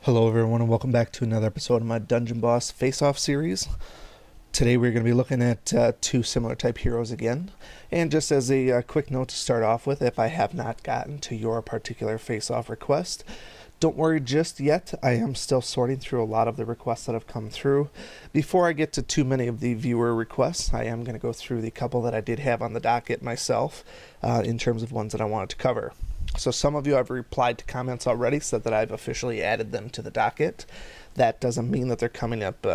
Hello everyone and welcome back to another episode of my Dungeon Boss Face-Off series. Today we're going to be looking at two similar type heroes again. And just as a quick note to start off with, if I have not gotten to your particular face-off request, don't worry just yet. I am still sorting through a lot of the requests that have come through. Before I get to too many of the viewer requests, I am going to go through the couple that I did have on the docket myself in terms of ones that I wanted to cover. So some of you have replied to comments already, said that I've officially added them to the docket. That doesn't mean that they're coming up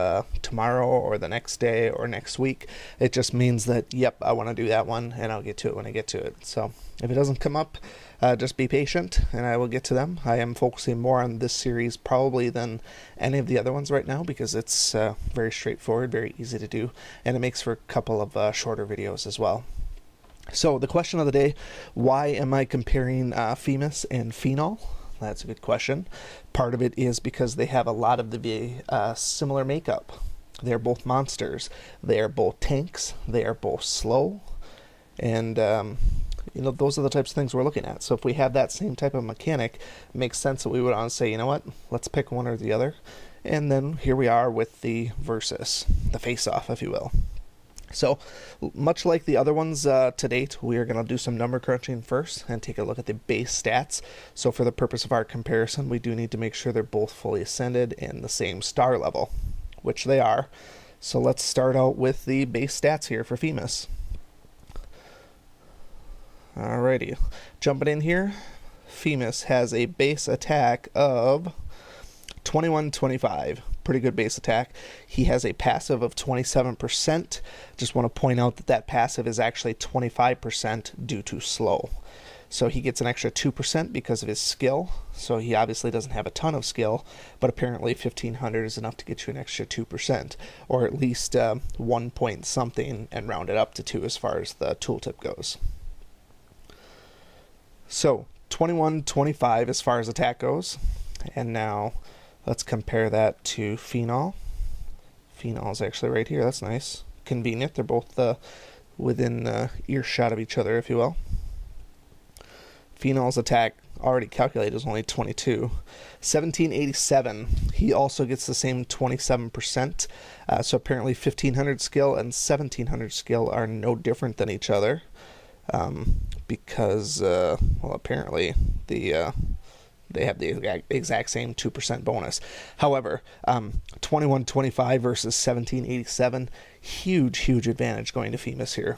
tomorrow or the next day or next week. It just means that, yep, I want to do that one and I'll get to it when I get to it. So if it doesn't come up, just be patient and I will get to them. I am focusing more on this series probably than any of the other ones right now because it's very straightforward, very easy to do, and it makes for a couple of shorter videos as well. So the question of the day, why am I comparing Phemus and Phenol? That's a good question. Part of it is because they have a lot of the similar makeup. They're both monsters. They are both tanks. They are both slow. And, those are the types of things we're looking at. So if we have that same type of mechanic, it makes sense that we would want to say, you know what, let's pick one or the other. And then here we are with the versus, the face-off, if you will. So, much like the other ones to date, we are going to do some number crunching first and take a look at the base stats. So for the purpose of our comparison, we do need to make sure they're both fully ascended and the same star level, which they are. So let's start out with the base stats here for Phemus. Alrighty, jumping in here, Phemus has a base attack of 2125. Pretty good base attack. He has a passive of 27%. Just want to point out that that passive is actually 25% due to slow. So he gets an extra 2% because of his skill. So he obviously doesn't have a ton of skill, but apparently 1500 is enough to get you an extra 2%, or at least 1 point something and round it up to 2 as far as the tooltip goes. So 2125 as far as attack goes. And now let's compare that to Phenol. Phenol is actually right here. That's nice. Convenient. They're both within earshot of each other, if you will. Phenol's attack, already calculated, is only 22. 1787. He also gets the same 27%. So apparently 1500 skill and 1700 skill are no different than each other. Because, apparently they have the exact same 2% bonus. However, 2125 versus 1787, huge advantage going to Phemus here.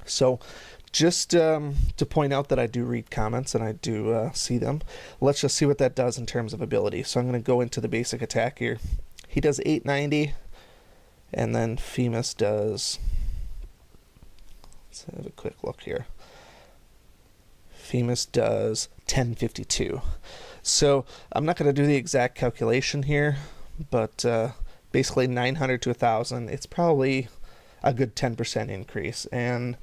So just to point out that I do read comments and I do see them, let's just see what that does in terms of ability. So I'm going to go into the basic attack here. He does 890, and then Phemus does, let's have a quick look here. Phemus does 1052. So I'm not going to do the exact calculation here, but basically 900 to 1000, it's probably a good 10% increase. And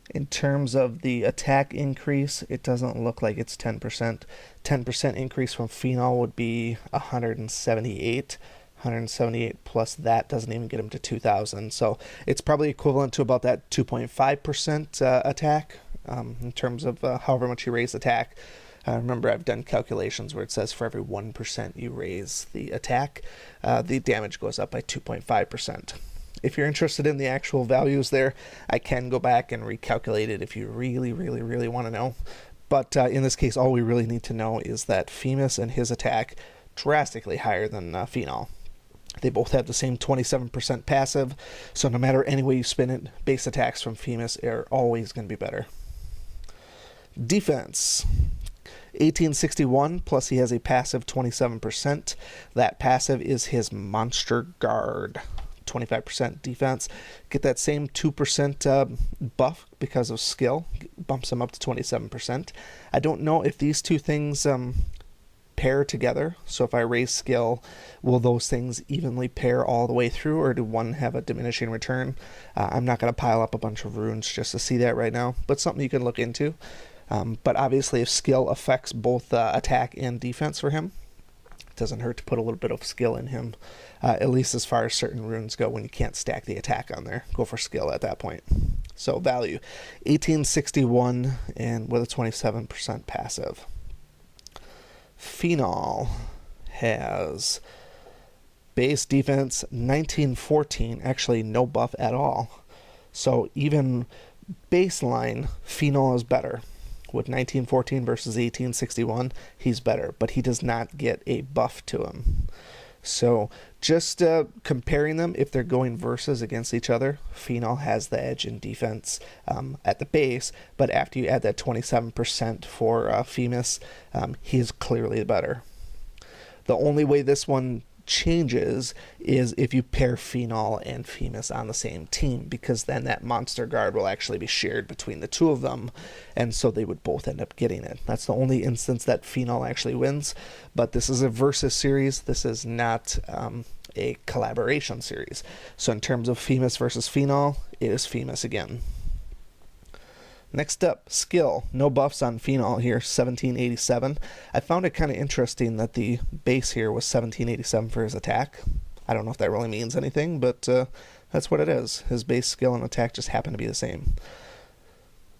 in terms of the attack increase, it doesn't look like it's 10%. 10% increase from Phenol would be 178. 178 plus that doesn't even get him to 2000. So it's probably equivalent to about that 2.5% attack. In terms of however much you raise attack. Remember, I've done calculations where it says for every 1% you raise the attack, the damage goes up by 2.5%. If you're interested in the actual values there, I can go back and recalculate it if you really want to know. But in this case, all we really need to know is that Phemus and his attack drastically higher than Phenol. They both have the same 27% passive, so no matter any way you spin it, base attacks from Phemus are always going to be better. Defense, 1861, plus he has a passive 27%. That passive is his Monster Guard, 25% defense. Get that same 2% buff because of skill, bumps him up to 27%. I don't know if these two things pair together, so if I raise skill, will those things evenly pair all the way through, or do one have a diminishing return? I'm not going to pile up a bunch of runes just to see that right now, but something you can look into. But obviously if skill affects both attack and defense for him, it doesn't hurt to put a little bit of skill in him, at least as far as certain runes go. When you can't stack the attack on there, go for skill at that point. So value, 1861 and with a 27% passive. Phenol has base defense 1914, actually no buff at all. So even baseline, Phenol is better. With 1914 versus 1861, he's better, but he does not get a buff to him. So just comparing them, if they're going versus against each other, Phenol has the edge in defense at the base, but after you add that 27% for Phemus, he is clearly better. The only way this one changes is if you pair Phenol and Phemus on the same team, because then that monster guard will actually be shared between the two of them, and so they would both end up getting it. That's the only instance that Phenol actually wins, but this is a versus series. This is not a collaboration series. So in terms of Phemus versus Phenol, it is Phemus again. Next up, skill. No buffs on Phenol here, 1787. I found it kind of interesting that the base here was 1787 for his attack. I don't know if that really means anything, but that's what it is. His base skill and attack just happen to be the same.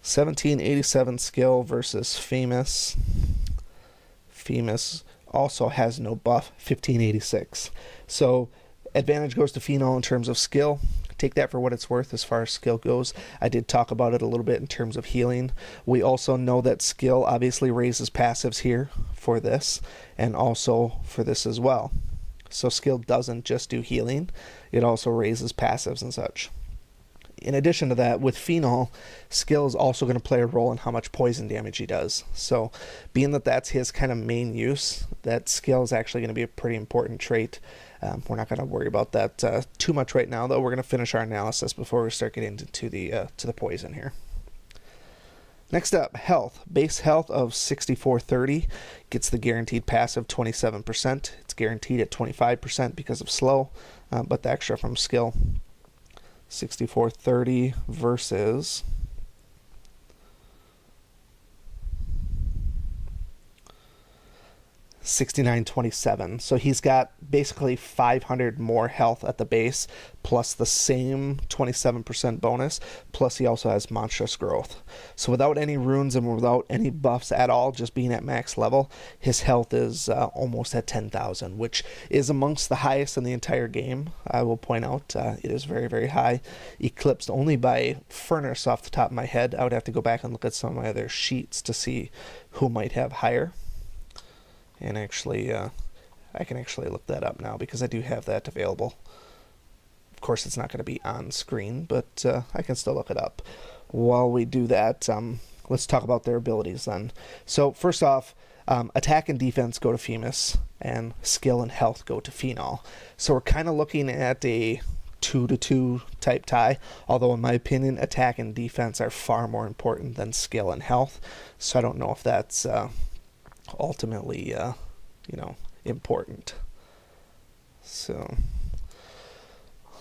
1787 skill versus Phemus. Phemus also has no buff, 1586. So advantage goes to Phenol in terms of skill. Take that for what it's worth as far as skill goes. I did talk about it a little bit in terms of healing. We also know that skill obviously raises passives here for this, and also for this as well. So skill doesn't just do healing, it also raises passives and such. In addition to that, with Phenol, skill is also going to play a role in how much poison damage he does. So being that that's his kind of main use, that skill is actually going to be a pretty important trait. We're not going to worry about that too much right now, though. We're going to finish our analysis before we start getting to the poison here. Next up, health. Base health of 6430 gets the guaranteed passive 27%. It's guaranteed at 25% because of slow, but the extra from skill. 6430 versus 6927. So he's got basically 500 more health at the base, plus the same 27% bonus, plus he also has monstrous growth. So without any runes and without any buffs at all, just being at max level, his health is almost at 10,000, which is amongst the highest in the entire game. I will point out it is very, very high, eclipsed only by Furnace off the top of my head. I would have to go back and look at some of my other sheets to see who might have higher. And actually, I can actually look that up now because I do have that available. Of course, it's not going to be on screen, but I can still look it up. While we do that, let's talk about their abilities then. So first off, attack and defense go to Phemus, and skill and health go to Phenol. So we're kind of looking at a 2-2 type tie, although in my opinion, attack and defense are far more important than skill and health. So I don't know if that's ultimately important. So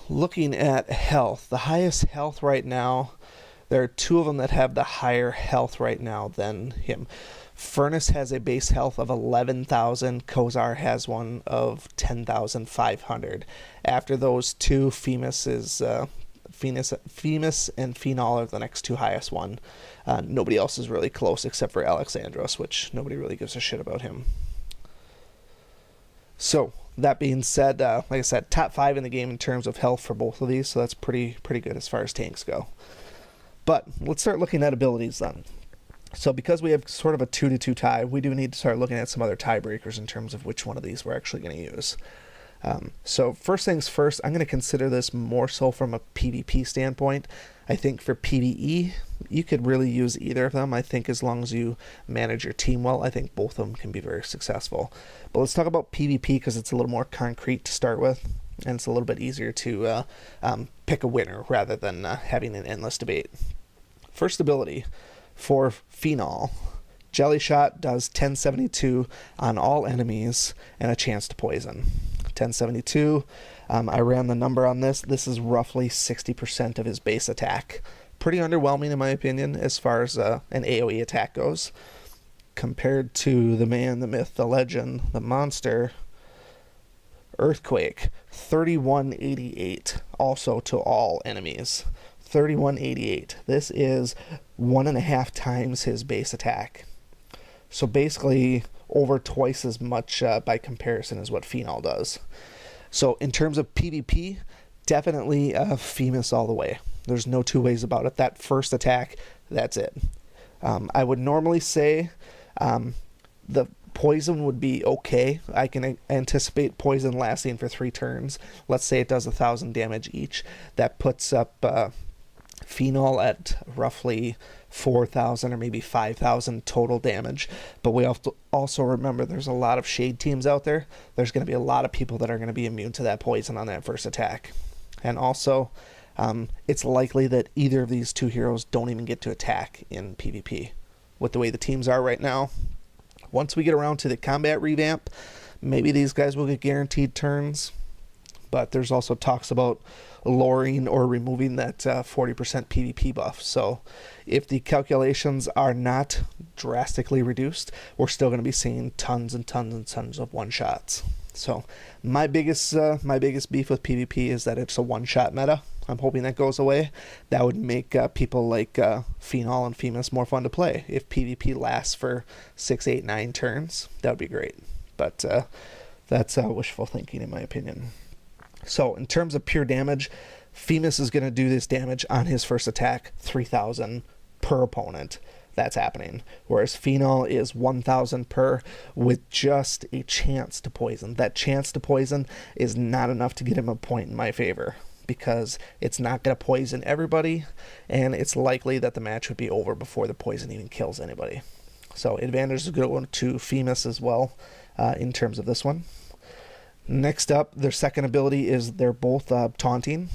looking at health, the highest health right now, there are two of them that have the higher health right now than him. Furnace has a base health of 11,000. Kozar has one of 10,500. After those two, Phemus and Phenol are the next two highest one. Nobody else is really close except for Alexandros, which nobody really gives a shit about him. So that being said, like I said, top 5 in the game in terms of health for both of these, so that's pretty good as far as tanks go. But let's start looking at abilities then. So because we have sort of a 2-2 tie, we do need to start looking at some other tiebreakers in terms of which one of these we're actually going to use. So first things first, I'm going to consider this more so from a PvP standpoint. I think for PvE, you could really use either of them. I think as long as you manage your team well, I think both of them can be very successful. But let's talk about PvP because it's a little more concrete to start with, and it's a little bit easier to pick a winner rather than having an endless debate. First ability for Phenol. Jelly Shot does 1072 on all enemies and a chance to poison. 1072. I ran the number on this. This is roughly 60% of his base attack. Pretty underwhelming in my opinion as far as an AoE attack goes. Compared to the man, the myth, the legend, the monster, Earthquake, 3188 also to all enemies. 3188. This is 1.5 times his base attack. So basically, over twice as much by comparison as what Phenol does. So in terms of PvP, definitely Phemus all the way. There's no two ways about it. That first attack, that's it. I would normally say the poison would be okay. I can anticipate poison lasting for 3 turns. Let's say it does 1,000 damage each. That puts up Phenol at roughly 4,000 or maybe 5,000 total damage. But we have to also remember there's a lot of shade teams out there. There's going to be a lot of people that are going to be immune to that poison on that first attack. And also, it's likely that either of these 2 heroes don't even get to attack in PvP. With the way the teams are right now, once we get around to the combat revamp, maybe these guys will get guaranteed turns. But there's also talks about lowering or removing that 40% PvP buff. So if the calculations are not drastically reduced, we're still going to be seeing tons and tons and tons of one-shots. So my biggest beef with PvP is that it's a one-shot meta. I'm hoping that goes away. That would make people like Phenol and Phemus more fun to play. If PvP lasts for 6, 8, 9 turns, that would be great. But that's wishful thinking in my opinion. So in terms of pure damage, Phemus is going to do this damage on his first attack, 3,000 per opponent. That's happening. Whereas Phenol is 1,000 per with just a chance to poison. That chance to poison is not enough to get him a point in my favor, because it's not going to poison everybody, and it's likely that the match would be over before the poison even kills anybody. So advantage is a good one to Phemus as well in terms of this one. Next up, their second ability is they're both taunting.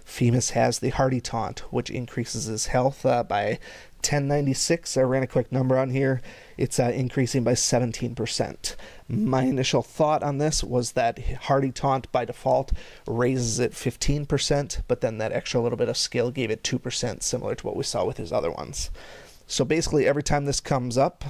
Phemus has the Hardy Taunt, which increases his health by 1096. I ran a quick number on here. It's increasing by 17%. My initial thought on this was that Hardy Taunt by default raises it 15%, but then that extra little bit of skill gave it 2%, similar to what we saw with his other ones. So basically every time this comes up,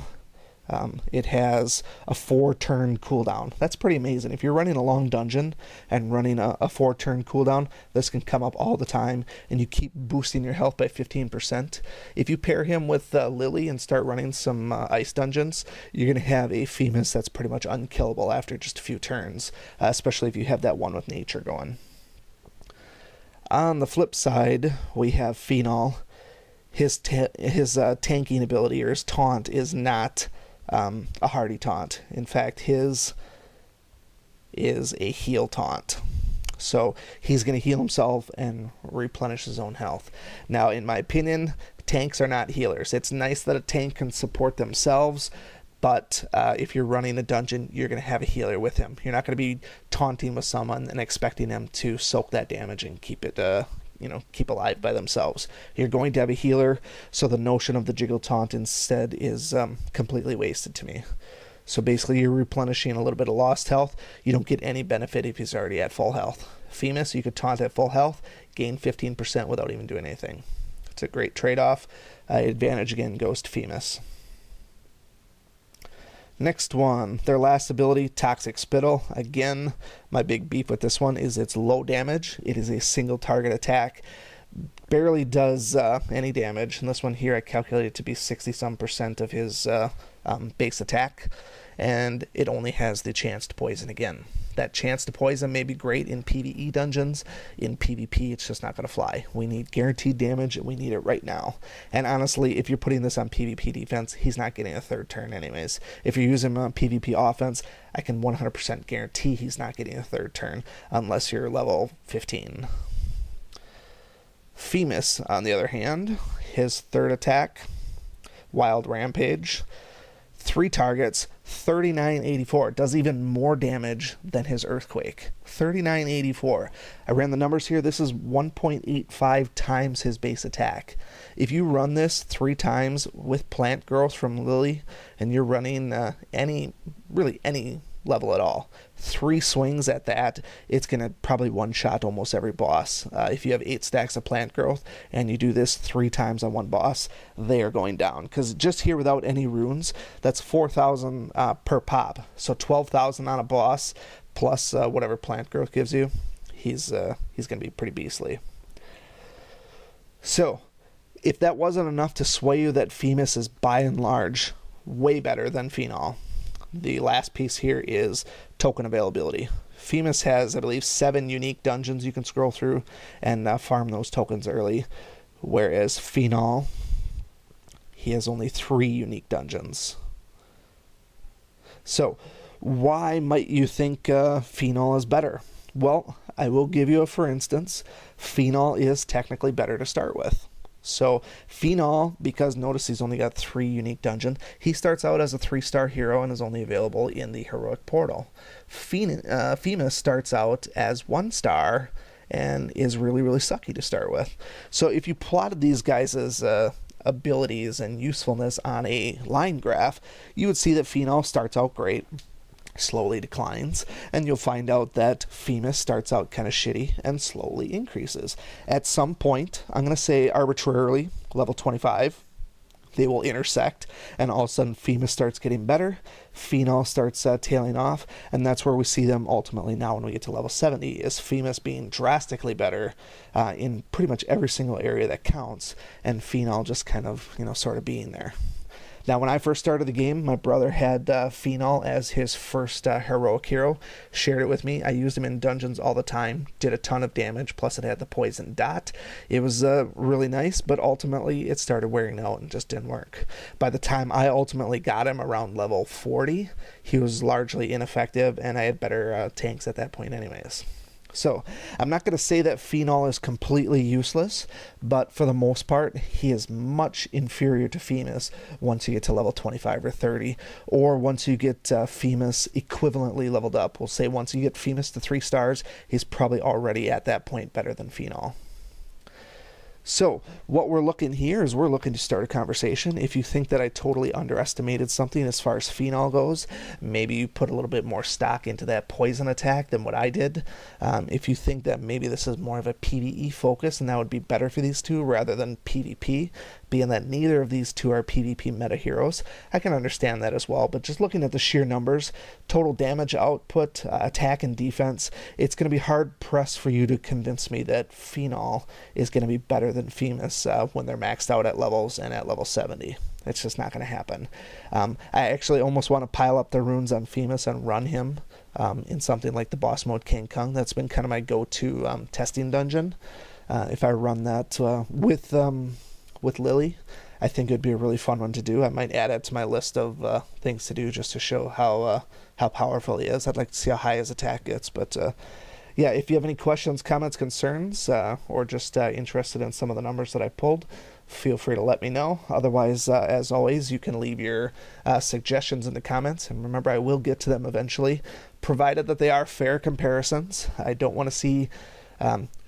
it has a 4-turn cooldown. That's pretty amazing. If you're running a long dungeon and running a 4-turn cooldown, this can come up all the time, and you keep boosting your health by 15%. If you pair him with Lily and start running some ice dungeons, you're going to have a Phemus that's pretty much unkillable after just a few turns, especially if you have that one with nature going. On the flip side, we have Phenol. His tanking ability, or his taunt, is not a Hardy Taunt. In fact, his is a heal taunt. So he's going to heal himself and replenish his own health. Now, in my opinion, tanks are not healers. It's nice that a tank can support themselves, but if you're running a dungeon, you're going to have a healer with him. You're not going to be taunting with someone and expecting them to soak that damage and keep it keep alive by themselves. You're going to have a healer, so the notion of the jiggle taunt instead is completely wasted to me. So basically you're replenishing a little bit of lost health. You don't get any benefit if he's already at full health. Phemus, you could taunt at full health, gain 15% without even doing anything. It's a great trade-off. Advantage again goes to Phemus. Next one, their last ability, Toxic Spittle. Again, my big beef with this one is it's low damage. It is a single target attack. Barely does any damage. And this one here I calculated to be 60-some% of his base attack. And it only has the chance to poison again. That chance to poison may be great in PvE dungeons. In PvP, it's just not going to fly. We need guaranteed damage, and we need it right now. And honestly, if you're putting this on PvP defense, he's not getting a 3rd turn anyways. If you're using him on PvP offense, I can 100% guarantee he's not getting a 3rd turn unless you're level 15. Phemus, on the other hand, his 3rd attack, Wild Rampage, 3 targets, 3984. Does even more damage than his Earthquake. 3984. I ran the numbers here. This is 1.85 times his base attack. If you run this 3 times with plant growth from Lily, and you're running any level at all, 3 swings at that, it's going to probably one-shot almost every boss. If you have 8 stacks of plant growth and you do this 3 times on one boss, they are going down. Because just here without any runes, that's 4,000 per pop. So 12,000 on a boss, plus whatever plant growth gives you. He's going to be pretty beastly. So, if that wasn't enough to sway you that Phemus is by and large way better than Phenol, the last piece here is token availability. Phemus has, I believe, 7 unique dungeons you can scroll through and farm those tokens early, whereas Phenol, he has only 3 unique dungeons. So, why might you think Phenol is better? Well, I will give you a for instance. Phenol is technically better to start with. So Phenol, because notice he's only got 3 unique dungeons, he starts out as a 3-star hero and is only available in the heroic portal. Phemus starts out as 1 star and is really, really sucky to start with. So if you plotted these guys' abilities and usefulness on a line graph, you would see that Phenol starts out great, slowly declines, and you'll find out that Phemus starts out kind of shitty and slowly increases. At some point, I'm going to say arbitrarily, level 25, they will intersect, and all of a sudden Phemus starts getting better, Phenol starts tailing off, and that's where we see them ultimately now when we get to level 70, is Phemus being drastically better in pretty much every single area that counts, and Phenol just kind of, sort of being there. Now, when I first started the game, my brother had Phenol as his first heroic hero, shared it with me. I used him in dungeons all the time, did a ton of damage, plus it had the poison dot. It was really nice, but ultimately it started wearing out and just didn't work. By the time I ultimately got him around level 40, he was largely ineffective, and I had better tanks at that point anyways. So, I'm not going to say that Phenol is completely useless, but for the most part, he is much inferior to Phemus once you get to level 25 or 30, or once you get Phemus equivalently leveled up. We'll say once you get Phemus to 3 stars, he's probably already at that point better than Phenol. So, what we're looking here is we're looking to start a conversation. If you think that I totally underestimated something as far as Phenol goes, maybe you put a little bit more stock into that poison attack than what I did. If you think that maybe this is more of a PvE focus and that would be better for these two rather than PvP, being that neither of these two are PvP meta heroes, I can understand that as well. But just looking at the sheer numbers, total damage output, attack and defense, it's going to be hard pressed for you to convince me that Phenol is going to be better than Phemus when they're maxed out at levels and at level 70. It's just not going to happen. I actually almost want to pile up the runes on Phemus and run him in something like the boss mode King Kong. That's been kind of my go-to testing dungeon. If I run that with Lily, I think it'd be a really fun one to do. I might add it to my list of things to do just to show how powerful he is. I'd like to see how high his attack gets, but yeah, if you have any questions, comments, concerns, or just interested in some of the numbers that I pulled, feel free to let me know. Otherwise, as always, you can leave your suggestions in the comments, and remember, I will get to them eventually, provided that they are fair comparisons. I don't want to see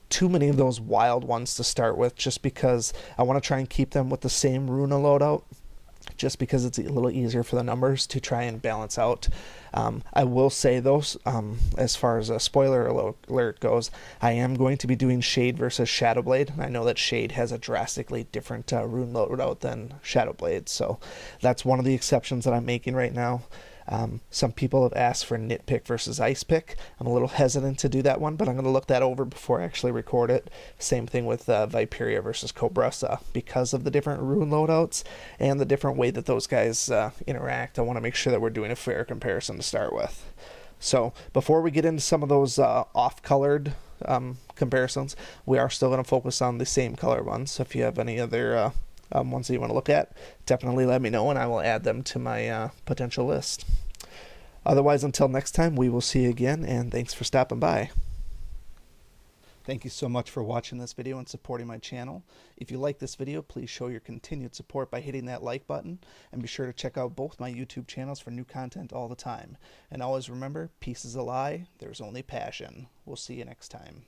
too many of those wild ones to start with, just because I want to try and keep them with the same Runa loadout, just because it's a little easier for the numbers to try and balance out. I will say, though, as far as a spoiler alert goes, I am going to be doing Shade versus Shadowblade. I know that Shade has a drastically different rune loadout than Shadowblade, so that's one of the exceptions that I'm making right now. Some people have asked for Nitpick versus Ice Pick. I'm a little hesitant to do that one, but I'm going to look that over before I actually record it. Same thing with Viperia versus Cobressa. Because of the different rune loadouts and the different way that those guys interact, I want to make sure that we're doing a fair comparison to start with. So before we get into some of those off-colored comparisons, we are still going to focus on the same color ones. So if you have any other ones that you want to look at, definitely let me know and I will add them to my potential list. Otherwise, until next time, we will see you again, and thanks for stopping by. Thank you so much for watching this video and supporting my channel. If you like this video, please show your continued support by hitting that like button, and be sure to check out both my YouTube channels for new content all the time. And always remember, peace is a lie, there's only passion. We'll see you next time.